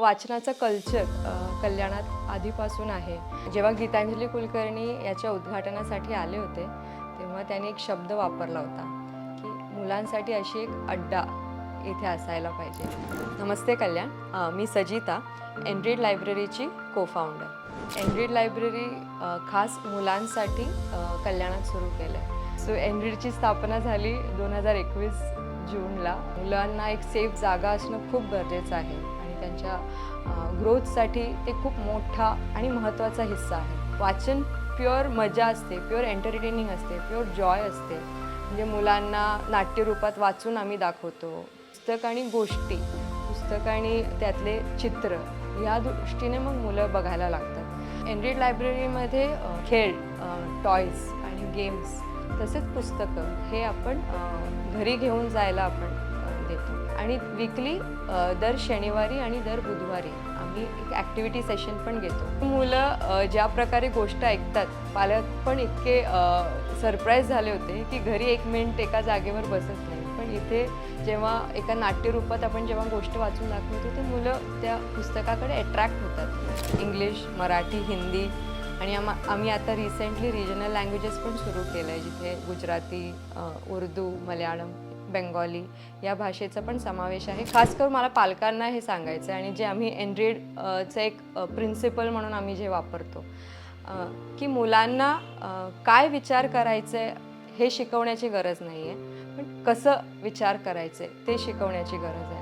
वाचनाचं कल्चर कल्याणात आधीपासून आहे. जेव्हा गीतांजली कुलकर्णी याच्या उद्घाटनासाठी आले होते तेव्हा त्यांनी एक शब्द वापरला होता की मुलांसाठी अशी एक अड्डा इथे असायला पाहिजे. नमस्ते कल्याण, मी सजिता, एनरीड लायब्ररीची को फाउंडर. एनरीड लायब्ररी खास मुलांसाठी कल्याणात सुरू केलं आहे. सो एनरीडची स्थापना झाली 2021 जूनला. मुलांना एक सेफ जागा असणं खूप गरजेचं आहे आणि त्यांच्या ग्रोथसाठी ते खूप मोठा आणि महत्त्वाचा हिस्सा आहे. वाचन प्युअर मजा असते, प्युअर एंटरटेनिंग असते, प्युअर जॉय असते. म्हणजे मुलांना नाट्यरूपात वाचून आम्ही दाखवतो. पुस्तक आणि गोष्टी, पुस्तक आणि त्यातले चित्र या दृष्टीने मग मुलं बघायला लागतात. एनरीड लायब्ररीमध्ये खेळ, टॉयज आणि गेम्स तसेच पुस्तकं हे आपण घरी घेऊन जायला आपण देतो. आणि वीकली दर शनिवारी आणि दर बुधवारी आम्ही एक ॲक्टिव्हिटी सेशन पण घेतो. मुलं ज्या प्रकारे गोष्ट ऐकतात, पालक पण इतके सरप्राईज झाले होते की घरी एक मिनिट एका जागेवर बसत नाही. पण इथे जेव्हा एका नाट्यरूपात आपण जेव्हा गोष्ट वाचून दाखवतो ते मुलं त्या पुस्तकाकडे अट्रॅक्ट होतात. इंग्लिश, मराठी, हिंदी आणि आम्ही आता रिसेंटली रिजनल लँग्वेजेस पण सुरू केलं आहे, जिथे गुजराती, उर्दू, मल्याळम, बेंगॉली या भाषेचा पण समावेश आहे. खास करून मला पालकांना हे सांगायचं आहे आणि जे आम्ही एनरीडचं एक प्रिन्सिपल म्हणून आम्ही जे वापरतो की मुलांना काय विचार करायचे हे शिकवण्याची गरज नाही आहे, पण कसं विचार करायचे ते शिकवण्याची गरज आहे.